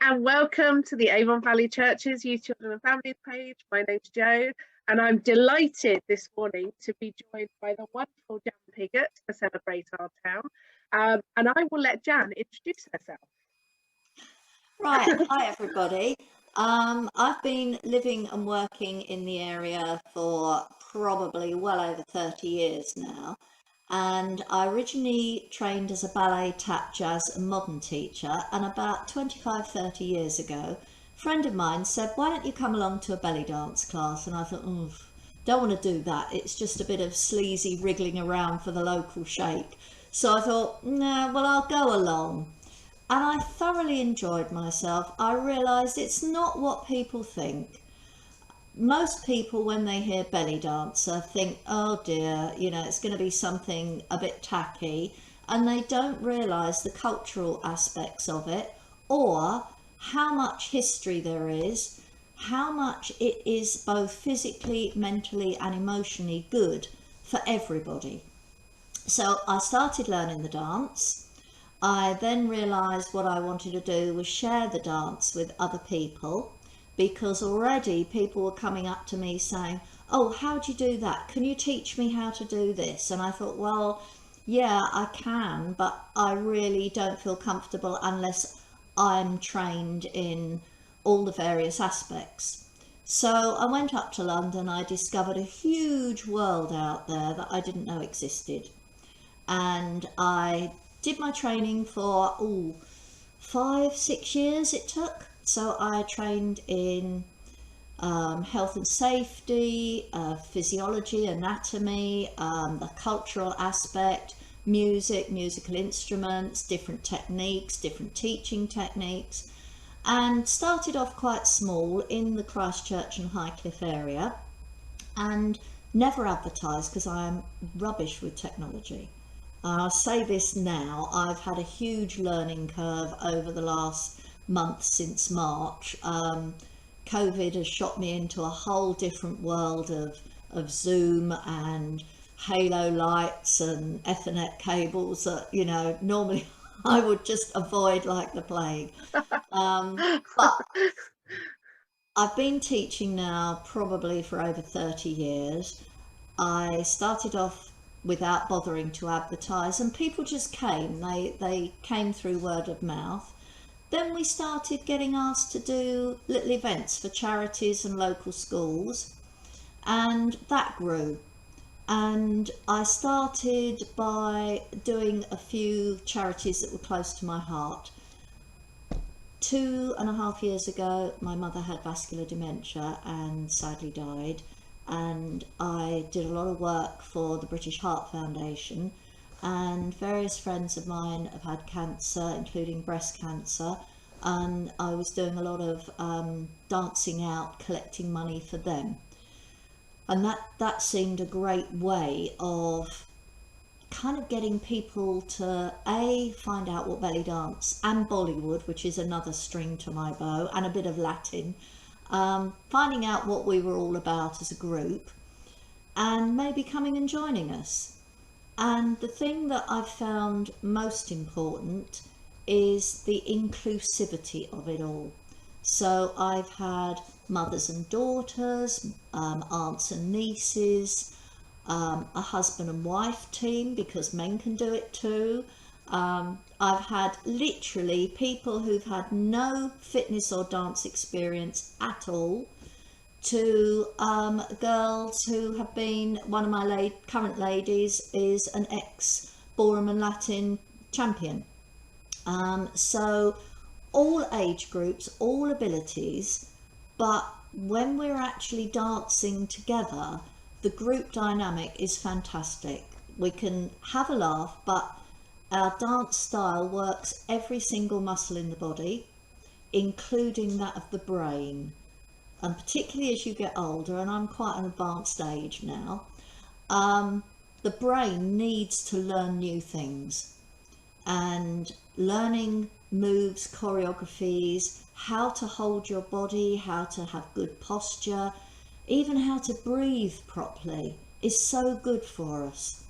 and welcome to the Avon Valley Church's Youth, Children and Families page. My name's Jo, and I'm delighted this morning to be joined by the wonderful Jan Piggott to celebrate our town. And I will let Jan introduce herself. Right, hi everybody. I've been living and working in the area for probably well over 30 years now. And I originally trained as a ballet, tap, jazz and modern teacher, and about 25-30 years ago a friend of mine said, why don't you come along to a belly dance class? And I thought, don't want to do that, it's just a bit of sleazy wriggling around for the local shake. So I thought, nah, well, I'll go along. And I thoroughly enjoyed myself. I realised it's not what people think. Most people, when they hear belly dancer, think, oh dear, you know, it's going to be something a bit tacky, and they don't realise the cultural aspects of it, or how much history there is, how much it is both physically, mentally and emotionally good for everybody. So I started learning the dance. I then realised what I wanted to do was share the dance with other people, because already people were coming up to me saying, oh, how do you do that? Can you teach me how to do this? And I thought, well, yeah, I can, but I really don't feel comfortable unless I'm trained in all the various aspects. So I went up to London. I discovered a huge world out there that I didn't know existed. And I did my training for 5-6 years it took. So I trained in health and safety, physiology, anatomy, the cultural aspect, music, musical instruments, different techniques, different teaching techniques, and started off quite small in the Christchurch and Highcliffe area, and never advertised because I am rubbish with technology. I'll say this now, I've had a huge learning curve over the last month since March. COVID has shot me into a whole different world of Zoom and halo lights and Ethernet cables that, you know, normally I would just avoid like the plague. But I've been teaching now probably for over 30 years. I started off without bothering to advertise, and people just came. They came through word of mouth. Then we started getting asked to do little events for charities and local schools, and that grew. And I started by doing a few charities that were close to my heart. 2.5 years ago, my mother had vascular dementia and sadly died. And I did a lot of work for the British Heart Foundation, and various friends of mine have had cancer, including breast cancer, and I was doing a lot of dancing out, collecting money for them. And that seemed a great way of kind of getting people to find out what belly dance and Bollywood, which is another string to my bow, and a bit of Latin, finding out what we were all about as a group, and maybe coming and joining us. And the thing that I've found most important is the inclusivity of it all. So I've had mothers and daughters, aunts and nieces, a husband and wife team, because men can do it too. I've had literally people who've had no fitness or dance experience at all, to girls who have been, one of my current ladies is an ex-ballroom and Latin champion. So all age groups, all abilities, but when we're actually dancing together, the group dynamic is fantastic. We can have a laugh, but our dance style works every single muscle in the body, including that of the brain. And particularly as you get older, and I'm quite an advanced age now, the brain needs to learn new things. And learning moves, choreographies, how to hold your body, how to have good posture, even how to breathe properly is so good for us.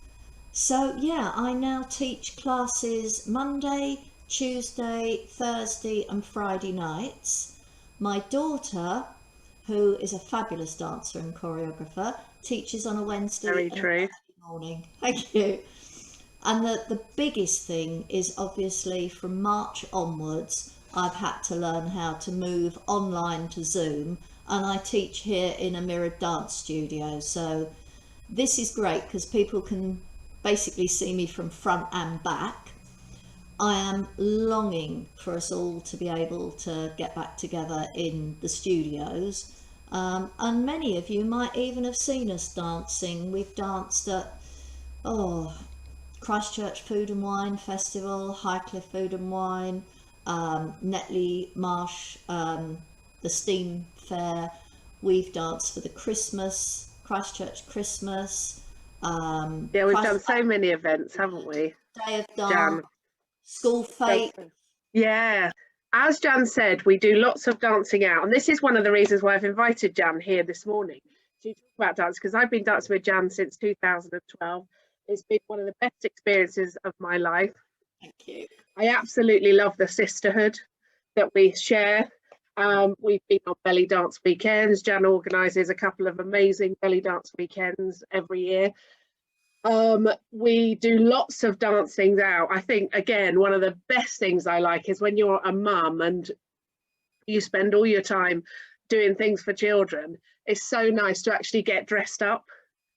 So yeah, I now teach classes Monday, Tuesday, Thursday, and Friday nights. My daughter, who is a fabulous dancer and choreographer, teaches on a Wednesday Very and a true. Saturday morning. Thank you. And the biggest thing is obviously from March onwards, I've had to learn how to move online to Zoom, and I teach here in a mirrored dance studio. So this is great because people can basically see me from front and back. I am longing for us all to be able to get back together in the studios. And many of you might even have seen us dancing. We've danced at, oh, Christchurch Food and Wine Festival, Highcliffe Food and Wine, Netley Marsh, the Steam Fair. We've danced for the Christchurch Christmas, Yeah, we've done so many events, haven't we, Day of Jan? Dance, School Fete. Yeah. As Jan said, we do lots of dancing out, and this is one of the reasons why I've invited Jan here this morning to talk about dance, because I've been dancing with Jan since 2012. It's been one of the best experiences of my life. Thank you. I absolutely love the sisterhood that we share. We've been on belly dance weekends. Jan organises a couple of amazing belly dance weekends every year. We do lots of dancing out. I think, again, one of the best things I like is when you're a mum and you spend all your time doing things for children. It's so nice to actually get dressed up.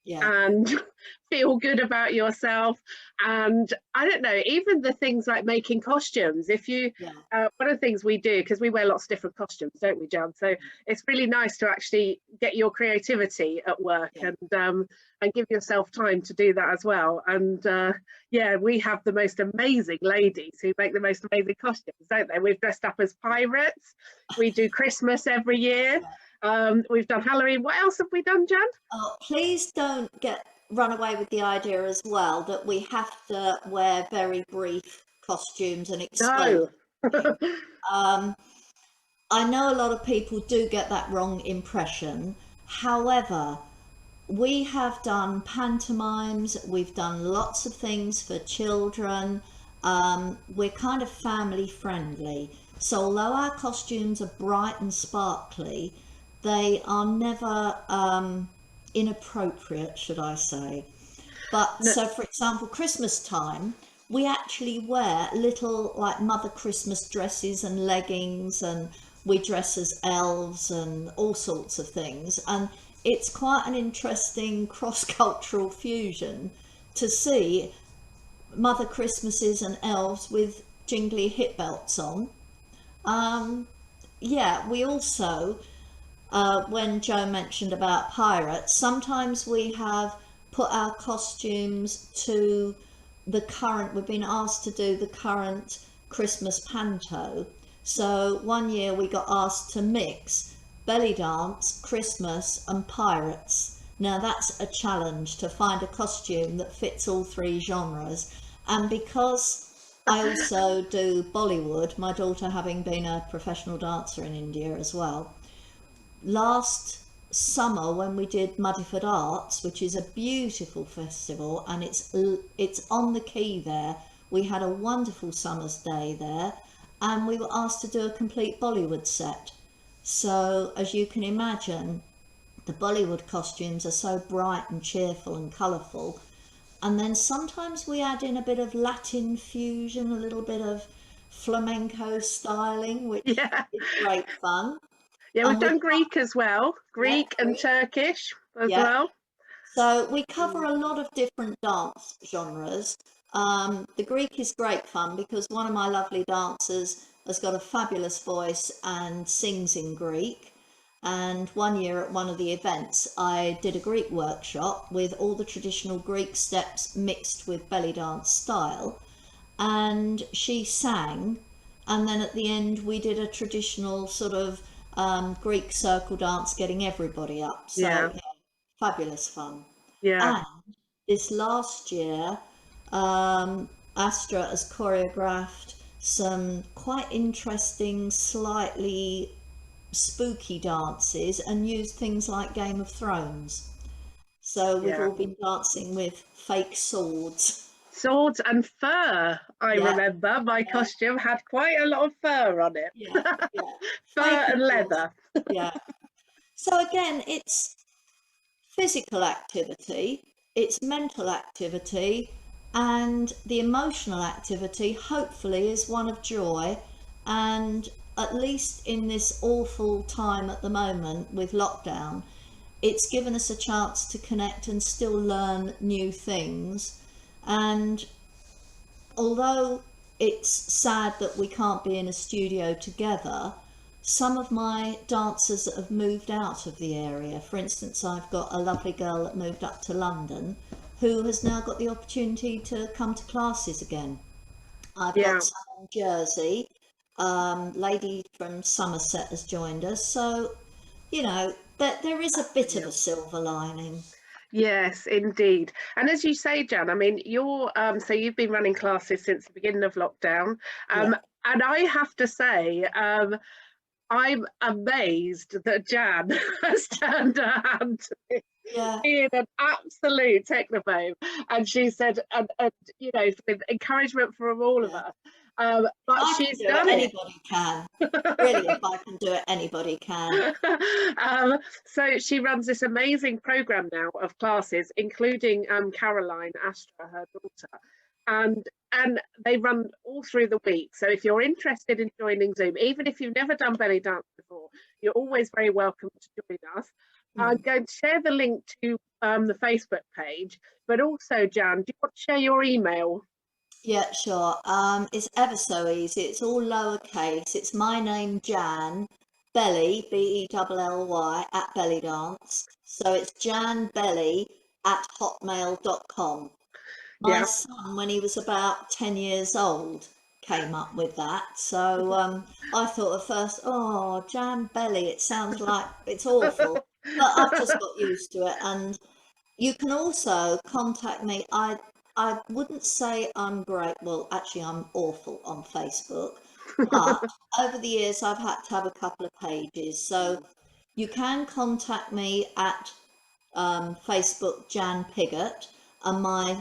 Yeah. And feel good about yourself. And I don't know, even the things like making costumes, if you one of the things we do, because we wear lots of different costumes, don't we, Jan? So it's really nice to actually get your creativity at work and give yourself time to do that as well. And yeah, we have the most amazing ladies who make the most amazing costumes, don't they? We've dressed up as pirates. We do Christmas every year. We've done Halloween. What else have we done, Jan? Oh, please don't run away with the idea as well that we have to wear very brief costumes and explode. No. I know a lot of people do get that wrong impression. However, we have done pantomimes, we've done lots of things for children. We're kind of family friendly. So although our costumes are bright and sparkly, they are never inappropriate, should I say. But so, for example, Christmas time, we actually wear little like Mother Christmas dresses and leggings, and we dress as elves and all sorts of things. And it's quite an interesting cross-cultural fusion to see Mother Christmases and elves with jingly hip belts on. Yeah, we also, when Joe mentioned about pirates, sometimes we have put our costumes to the current, we've been asked to do the current Christmas panto. So one year we got asked to mix belly dance, Christmas and pirates. Now that's a challenge to find a costume that fits all three genres. And because I also do Bollywood, my daughter having been a professional dancer in India as well, last summer when we did Muddyford Arts, which is a beautiful festival, and it's on the quay there, we had a wonderful summer's day there, and we were asked to do a complete Bollywood set. So as you can imagine, the Bollywood costumes are so bright and cheerful and colourful, and then sometimes we add in a bit of Latin fusion, a little bit of flamenco styling, which is great fun. Yeah, we've done Greek as well, Greek and Turkish as well. So we cover a lot of different dance genres. The Greek is great fun because one of my lovely dancers has got a fabulous voice and sings in Greek. And one year at one of the events, I did a Greek workshop with all the traditional Greek steps mixed with belly dance style. And she sang, and then at the end we did a traditional sort of Greek circle dance, getting everybody up. So fabulous fun. And this last year, Astra has choreographed some quite interesting, slightly spooky dances and used things like Game of Thrones. So we've all been dancing with fake swords. Swords and fur. I Yeah, remember my yeah, costume had quite a lot of fur on it. yeah, yeah. Fur Fake and applause. leather. Yeah. So again, it's physical activity, it's mental activity, and the emotional activity hopefully is one of joy. And at least in this awful time at the moment with lockdown, it's given us a chance to connect and still learn new things. And although it's sad that we can't be in a studio together, some of my dancers that have moved out of the area, for instance, I've got a lovely girl that moved up to London who has now got the opportunity to come to classes again. I've Yeah. got some in Jersey, lady from Somerset has joined us. So, you know, there is a bit of Yeah. a silver lining. Yes, indeed. And as you say, Jan, I mean, so you've been running classes since the beginning of lockdown. Yeah, And I have to say, I'm amazed that Jan has turned her hand to it, yeah. being an absolute technophobe. And she said, and you know, with encouragement from all of Yeah. us. If But I can she's do it, done it. anybody can. Really, if I can do it, anybody can. So she runs this amazing program now of classes, including Caroline Astra, her daughter, and they run all through the week. So if you're interested in joining Zoom, even if you've never done belly dance before, you're always very welcome to join us. I'm Mm. going to share the link to the Facebook page, but also, Jan, do you want to share your email? Yeah, sure. It's ever so easy. It's all lowercase. It's my name, Jan Belly, Belly at Belly Dance. So it's Jan Belly at hotmail.com. My Yeah. son, when he was about 10 years old, came up with that. So I thought at first, oh, Jan Belly, it sounds like it's awful. But I've just got used to it. And you can also contact me. I wouldn't say I'm great. Well, actually, I'm awful on Facebook. But over the years, I've had to have a couple of pages. So you can contact me at Facebook, Jan Piggott, and my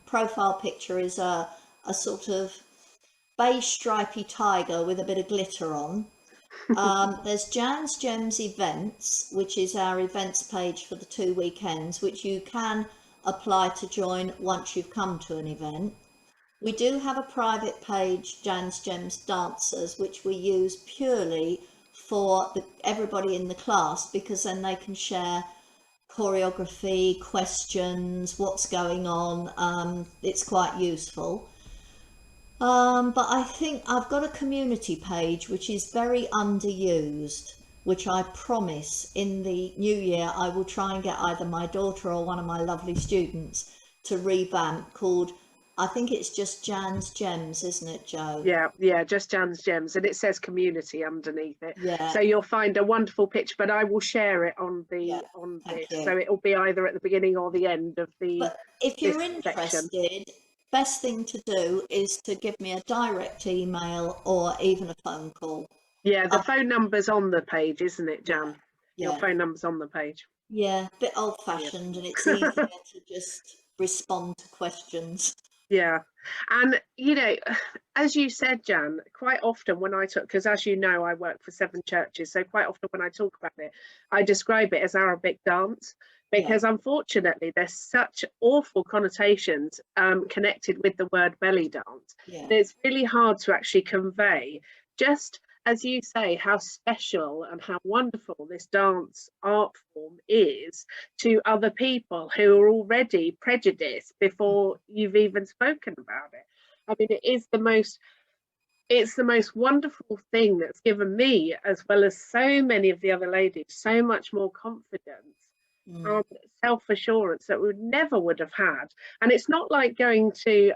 profile picture is a sort of beige stripy tiger with a bit of glitter on. There's Jan's Gems Events, which is our events page for the 2 weekends, which you can apply to join once you've come to an event. We do have a private page, Jan's Gems Dancers, which we use purely for everybody in the class, because then they can share choreography, questions, what's going on. It's quite useful. But I think I've got a community page which is very underused, which I promise in the new year I will try and get either my daughter or one of my lovely students to revamp, called, I think it's just Jan's Gems, isn't it, Joe? Yeah, just Jan's Gems, and it says community underneath it. Yeah, So you'll find a wonderful picture, but I will share it on yeah, this. thank you. So it'll be either at the beginning or the end of But if this you're section. interested, best thing to do is to give me a direct email or even a phone call. Yeah, the Um, phone number's on the page, isn't it, yeah, Jan? Your yeah. phone number's on the page. Yeah, a bit old Yeah. fashioned, and it's easier to just respond to questions. Yeah. And, you know, as you said, Jan, quite often when I talk, because as you know, I work for 7 churches. So quite often when I talk about it, I describe it as Arabic dance, Yeah, because unfortunately there's such awful connotations connected with the word belly dance. yeah, That it's really hard to actually convey, just as you say, how special and how wonderful this dance art form is to other people who are already prejudiced before you've even spoken about it. I mean, it's the most wonderful thing that's given me, as well as so many of the other ladies, so much more confidence mm, and self-assurance that we never would have had. And it's not like going to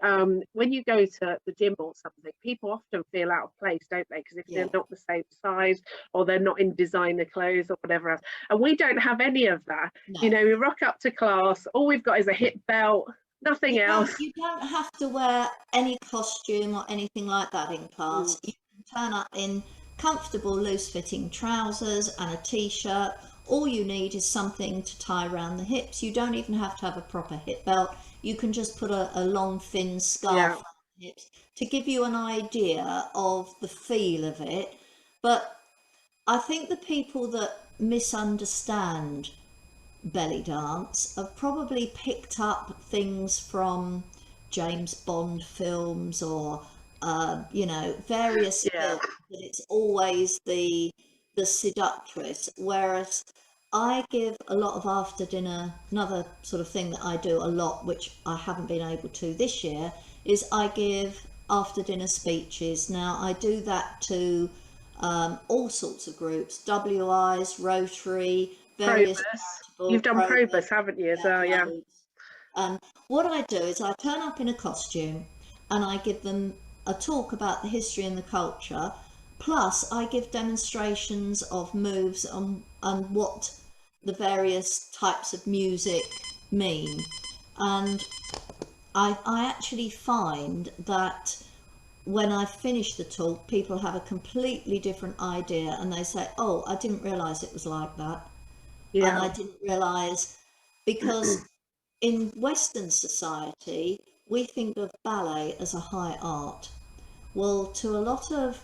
when you go to the gym or something, people often feel out of place, don't they, because if they're yeah, not the same size or they're not in designer clothes or whatever else. And we don't have any of that. You no. know, we rock up to class, all we've got is a hip belt, nothing else. You don't have to wear any costume or anything like that in Mm, class. You can turn up in comfortable, loose-fitting trousers and a t-shirt. All you need is something to tie around the hips. You don't even have to have a proper hip belt. you can just put a long thin scarf Yeah. on it to give you an idea of the feel of it. But I think the people that misunderstand belly dance have probably picked up things from James Bond films or various Yeah. films, that it's always the seductress, whereas I give a lot of after dinner. Another sort of thing that I do a lot, which I haven't been able to this year, is I give after dinner speeches. Now I do that to all sorts of groups, WIs, Rotary, various Probus. You've charitable done programs, Probus, haven't you, as well? Yeah. loads. And what I do is I turn up in a costume and I give them a talk about the history and the culture. Plus, I give demonstrations of moves and what the various types of music mean. And I actually find that when I finish the talk, people have a completely different idea and they say, "Oh, I didn't realize it was like that." And Yeah. I didn't realize, because in Western society, we think of ballet as a high art. Well, to a lot of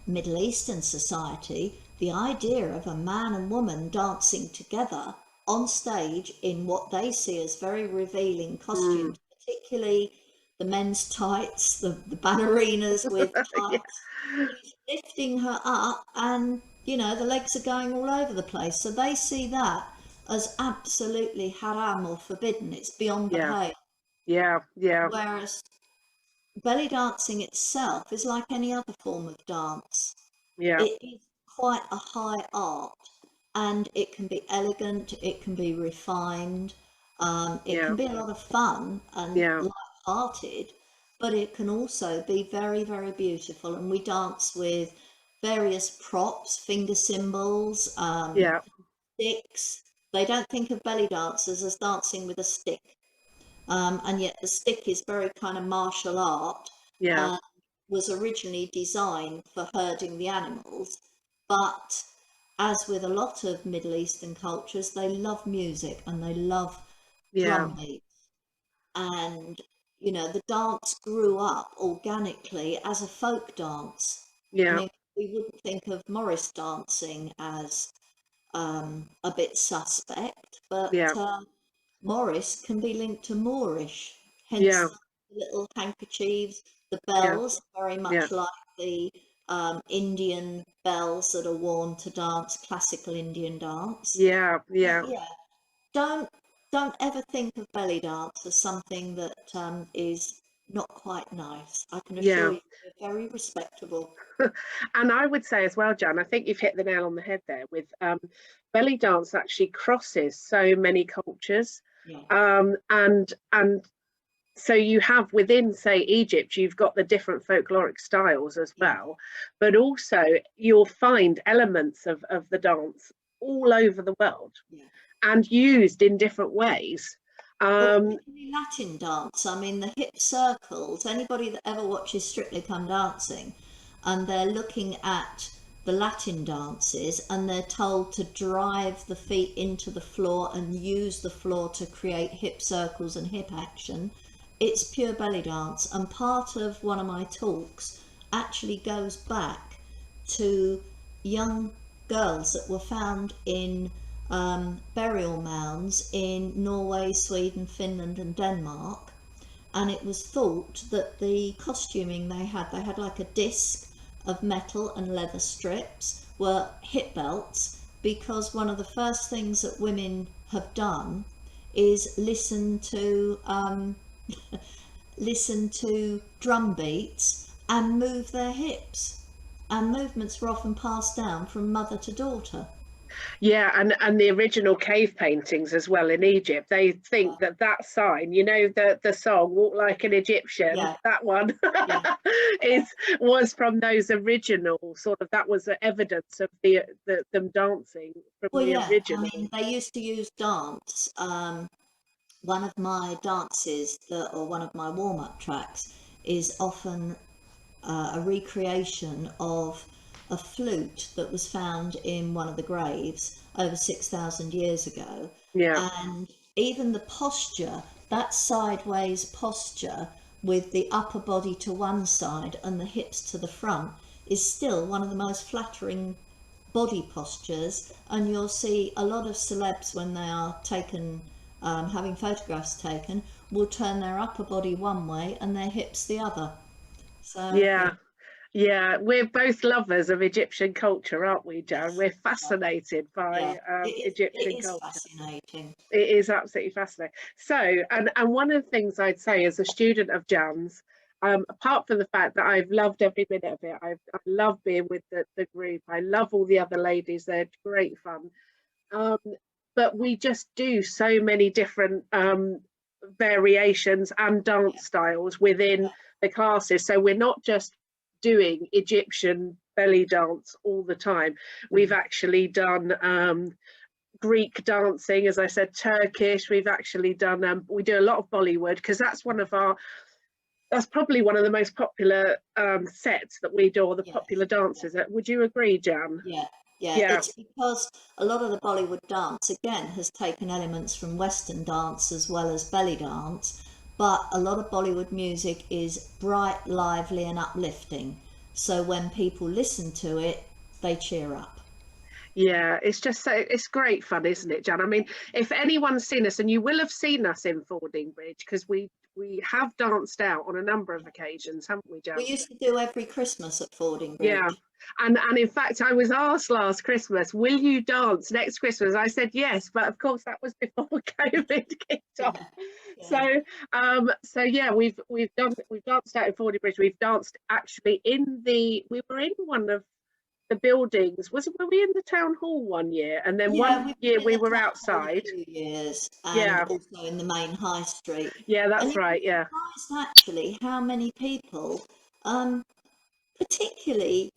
Middle Eastern society, the idea of a man and woman dancing together on stage in what they see as very revealing Mm. costumes, particularly the men's tights, the ballerinas with Yeah. tights, he's lifting her up and, the legs are going all over the place. So they see that as absolutely haram or forbidden. It's beyond the Yeah. pale. Yeah. Yeah. Whereas belly dancing itself is like any other form of dance. Yeah. It is quite a high art, and it can be elegant, it can be refined, it Yeah. can be a lot of fun and Yeah. light-hearted, but it can also be very, very beautiful. And we dance with various props, finger cymbals, Yeah. sticks. They don't think of belly dancers as dancing with a stick, and yet the stick is very kind of martial art, Yeah. and was originally designed for herding the animals. But as with a lot of Middle Eastern cultures, they love music and they love Yeah. drum beats. And, the dance grew up organically as a folk dance. I Yeah. mean, we wouldn't think of Morris dancing as a bit suspect, but Yeah. Morris can be linked to Moorish, hence Yeah. the little handkerchiefs, the Yeah. bells, very Yeah. much like the Indian bells that are worn to dance classical Indian dance. Yeah. But Yeah. yeah, don't don't ever think of belly dance as something that is not quite nice. I can assure Yeah. you, we're very respectable. And I would say as well, Jan, I think you've hit the nail on the head there with belly dance actually crosses so many cultures. Yeah, And so you have within, say, Egypt, you've got the different folkloric styles as yeah, well, but also you'll find elements of the dance all over the world yeah. and used in different ways. Well, Um, particularly Latin dance. I mean, the hip circles, anybody that ever watches Strictly Come Dancing and they're looking at the Latin dances and they're told to drive the feet into the floor and use the floor to create hip circles and hip action, it's pure belly dance. And part of one of my talks actually goes back to young girls that were found in burial mounds in Norway, Sweden, Finland, and Denmark. And it was thought that the costuming they had like a disc of metal and leather strips, were hip belts, because one of the first things that women have done is listen to drum beats and move their hips. And movements were often passed down from mother to daughter. Yeah, and the original cave paintings as well in Egypt, they think that that sign, the song "Walk Like an Egyptian," Yeah, that one yeah. is was from those original sort of, that was the evidence of them dancing from Well, the yeah, I original. mean, they used to use dance. One of my dances, or one of my warm-up tracks, is often a recreation of a flute that was found in one of the graves over 6,000 years ago. Yeah, And even the posture that sideways posture with the upper body to one side and the hips to the front is still one of the most flattering body postures, and you'll see a lot of celebs when they are taken, having photographs taken, will turn their upper body one way and their hips the other. So yeah, Yeah, we're both lovers of Egyptian culture, aren't we, Jan? We're fascinated yeah, by it Egyptian is culture. fascinating. It is absolutely fascinating. So, and one of the things I'd say as a student of Jan's, apart from the fact that I've loved every minute of it, I love being with the group. I love all the other ladies. They're great fun. Um, but we just do so many different variations and Yeah, dance styles within yeah, the classes. So we're not just doing Egyptian belly dance all the time. We've mm, actually done Greek dancing, as I said, Turkish. We've actually done, we do a lot of Bollywood because that's probably one of the most popular sets that we do, or the yeah, popular yeah. dances. Would you agree, Jan? Yeah, yeah, Yeah, it's because a lot of the Bollywood dance again has taken elements from Western dance as well as belly dance, but a lot of Bollywood music is bright, lively, and uplifting. So when people listen to it, they cheer up. yeah, it's just so it's great fun, isn't it, Jan? I mean, if anyone's seen us, and you will have seen us in Fordingbridge, because we have danced out on a number of occasions, haven't we, We Jan? used to do every Christmas at Yeah. Fordingbridge. And in fact, I was asked last Christmas, will you dance next Christmas? I said yes, but of course that was before COVID kicked off. Yeah, yeah, So so yeah, we've danced out in Fordingbridge. We've danced actually we were in one of the buildings. Were we in the town hall one year? And then yeah. one We've year been in we the were town hall a outside. few years, and Yeah, also in the main high street. yeah, And that's you'd be right. Yeah. surprised actually how many people, um, particularly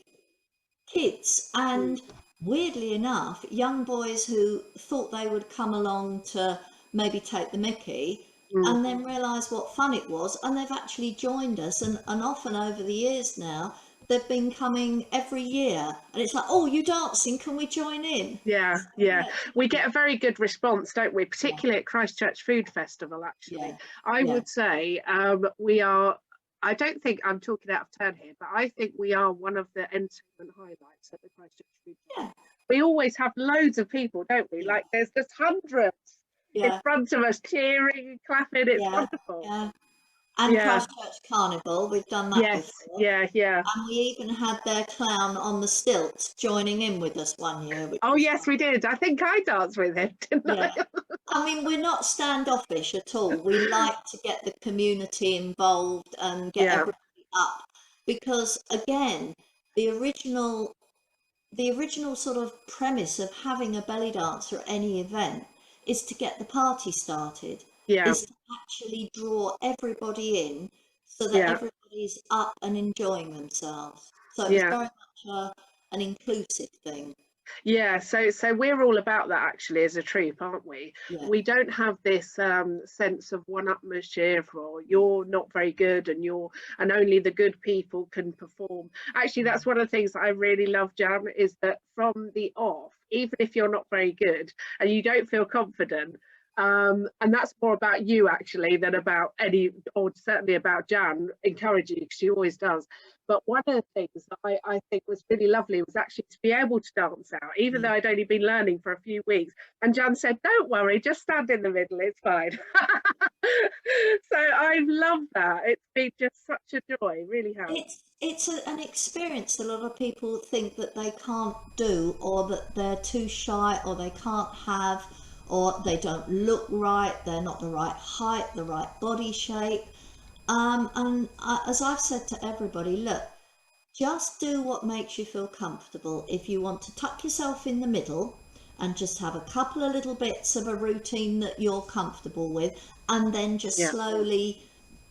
kids Mm, and weirdly enough, young boys who thought they would come along to maybe take the mickey mm. and then realise what fun it was, and they've actually joined us, and often over the years now they've been coming every year, and it's like, oh, you dancing, can we join in? Yeah, So yeah. yeah, We get a very good response, don't we? yeah, Particularly at Christchurch Food Festival, yeah, actually. I yeah, would say we are, I don't think I'm talking out of turn here, but I think we are one of the entertainment highlights at the Christchurch Food yeah, Festival. We always have loads of people, don't we? yeah, Like there's just hundreds in yeah, front of us cheering and clapping. It's yeah, wonderful. yeah. And Yeah. Christchurch Carnival, we've done that Yes. before. Yeah. Yeah. And we even had their clown on the stilts joining in with us one year, which Oh, was yes, fun. we did. I think I danced with him, didn't Yeah. I? I mean, we're not standoffish at all. We like to get the community involved and get Yeah. everybody up because, again, the original the original sort of premise of having a belly dance or any event is to get the party started, Yeah. is to actually draw everybody in so that Yeah. everybody's up and enjoying themselves. So it was Yeah. very much an inclusive thing. Yeah, so we're all about that actually as a troupe, aren't we? Yeah. We don't have this sense of one-upmanship or you're not very good and only the good people can perform. Actually, Mm. that's one of the things that I really love, Jam, is that from the off, even if you're not very good and you don't feel confident, and that's more about you actually than about any, or certainly about Jan encouraging you because she always does. But one of the things that I think was really lovely was actually to be able to dance out, even though Mm. I'd only been learning for a few weeks. And Jan said, don't worry, just stand in the middle, it's fine. So I've loved that. It's been just such a joy, really has. An experience a lot of people think that they can't do, or that they're too shy, or they can't have, or they don't look right, they're not the right height, the right body shape. As I've said to everybody, look, just do what makes you feel comfortable. If you want to tuck yourself in the middle and just have a couple of little bits of a routine that you're comfortable with, and then just Yeah, slowly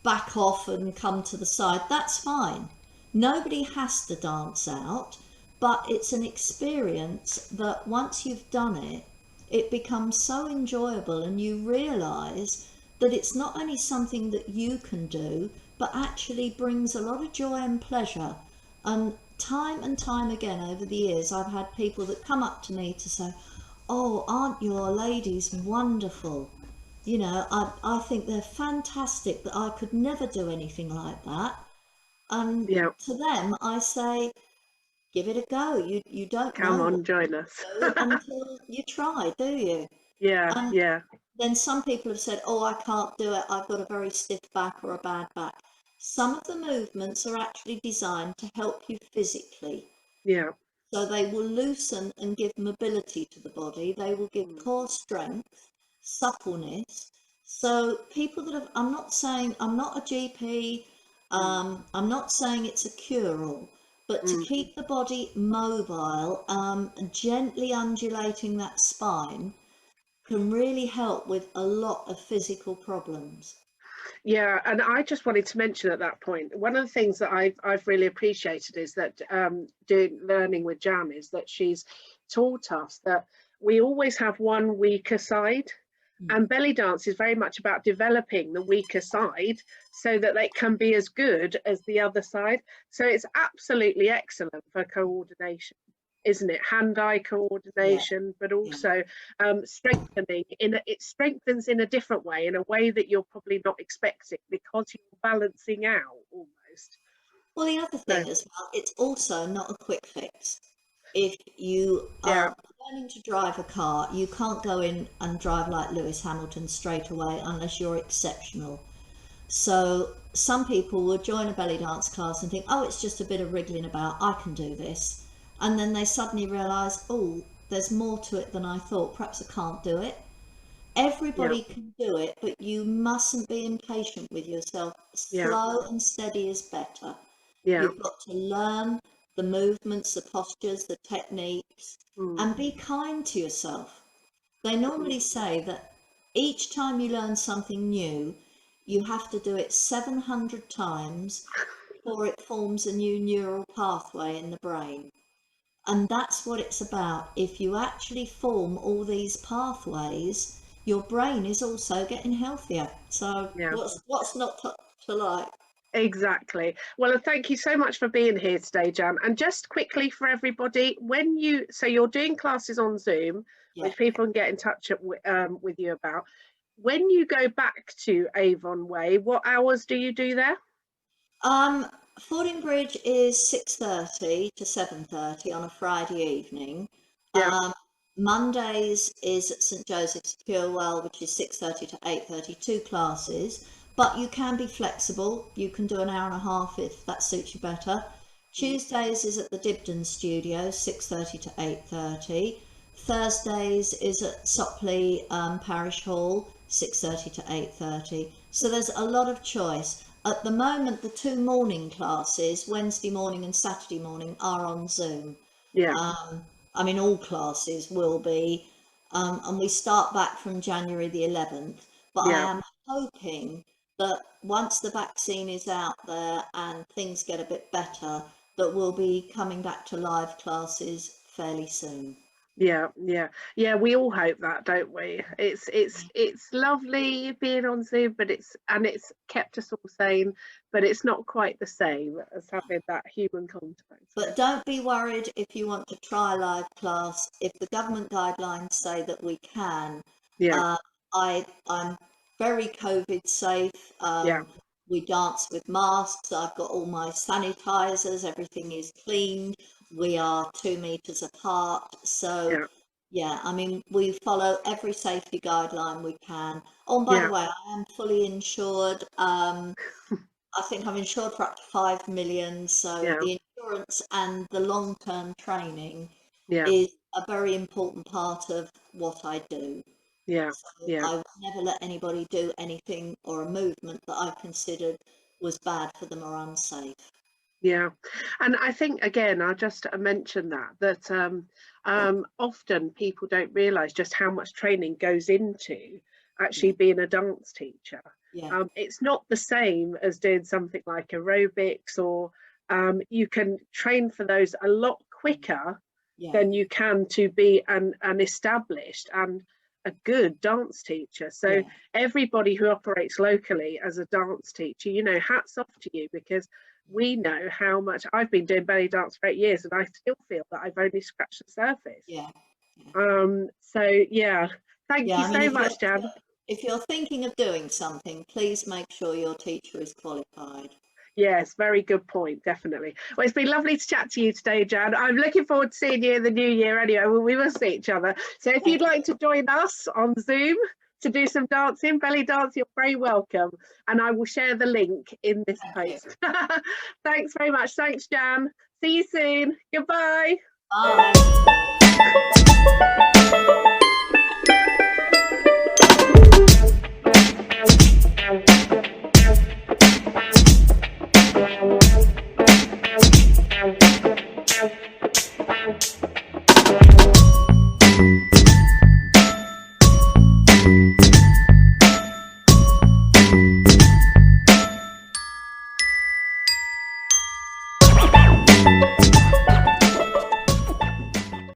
back off and come to the side, that's fine. Nobody has to dance out, but it's an experience that once you've done it, it becomes so enjoyable, and you realize that it's not only something that you can do, but actually brings a lot of joy and pleasure. And time again over the years, I've had people that come up to me to say, oh, aren't your ladies wonderful? you know, I think they're fantastic, that I could never do anything like that. And Yeah, to them, I say, give it a go. You don't come know what on, join us. to do until you try, do you? Yeah, And yeah, then some people have said, oh, I can't do it. I've got a very stiff back or a bad back. Some of the movements are actually designed to help you physically. yeah. So they will loosen and give mobility to the body. They will give Mm, core strength, suppleness. So people that have, I'm not saying, I'm not a GP, mm, I'm not saying it's a cure-all, but to mm. keep the body mobile, gently undulating that spine can really help with a lot of physical problems. Yeah, and I just wanted to mention at that point, one of the things that I've really appreciated is that doing learning with Jan is that she's taught us that we always have one weaker side, Mm. and belly dance is very much about developing the weaker side so that they can be as good as the other side. So it's absolutely excellent for coordination, isn't it? Hand-eye Yeah, coordination, but yeah. also strengthening it strengthens in a different way, in a way that you're probably not expecting, because you're balancing out almost. Well, the other So thing as well, it's also not a quick fix. If you yeah, are learning to drive a car, you can't go in and drive like Lewis Hamilton straight away unless you're exceptional. So some people will join a belly dance class and think, oh, it's just a bit of wriggling about, I can do this. And then they suddenly realise, oh, there's more to it than I thought, perhaps I can't do it. yeah, Everybody can do it, but you mustn't be impatient with yourself. yeah, Slow and steady is better. yeah, You've got to learn the movements, the postures, the techniques, mm, and be kind to yourself. They mm, normally say that each time you learn something new, you have to do it 700 times before it forms a new neural pathway in the brain. And that's what it's about. If you actually form all these pathways, your brain is also getting healthier. So yeah. what's not to like? Exactly. Well, thank you so much for being here today, Jan. And just quickly for everybody, when so you're doing classes on Zoom, Yeah. which people can get in touch with you about. When you go back to Avon Way, what hours do you do there? Um, Fordingbridge is 6:30 to 7:30 on a Friday evening. Yeah, Um, Mondays is at St Joseph's Purewell, which is 6:30 to 8:30, two classes. But you can be flexible. You can do an hour and a half if that suits you better. mm, Tuesdays is at the Dibden Studio, 6:30 to 8:30. Thursdays is at Sopley Parish Hall, 6:30 to 8:30. So there's a lot of choice. At the moment, the two morning classes, Wednesday morning and Saturday morning, are on Zoom. yeah, I mean, all classes will be, and we start back from January the 11th. But I yeah. am hoping that once the vaccine is out there and things get a bit better, that we'll be coming back to live classes fairly soon. Yeah, yeah, yeah. We all hope that, don't we? It's lovely being on Zoom, but it's kept us all sane, but it's not quite the same as having that human contact. So But don't be worried if you want to try a live class. If the government guidelines say that we can, yeah, uh, I'm very COVID safe. yeah, We dance with masks. I've got all my sanitizers. Everything is cleaned. We are 2 meters apart. So yeah, yeah, I mean, we follow every safety guideline we can. Oh, and by the yeah, way, I am fully insured. I think I'm insured for up to 5 million. So yeah, the insurance and the long-term training yeah, is a very important part of what I do. yeah, So yeah, I would never let anybody do anything or a movement that I considered was bad for them or unsafe. yeah. And I think again, I'll just mention that often people don't realise just how much training goes into Yeah, actually being a dance teacher. yeah, It's not the same as doing something like aerobics, or you can train for those a lot quicker yeah, than you can to be an established and a good dance teacher. So yeah, everybody who operates locally as a dance teacher, hats off to you, because we know how much. I've been doing belly dance for 8 years and I still feel that I've only scratched the surface. yeah, yeah. So yeah, thank Yeah, you I mean, so much, Jan. if you're thinking of doing something, please make sure your teacher is qualified. Yes, very good point, definitely. Well, it's been lovely to chat to you today, Jan. I'm looking forward to seeing you in the new year anyway. We will see each other. So if you'd like to join us on Zoom to do some dancing, belly dance, you're very welcome. And I will share the link in this post. Thanks very much. Thanks, Jan. See you soon. Goodbye. Bye.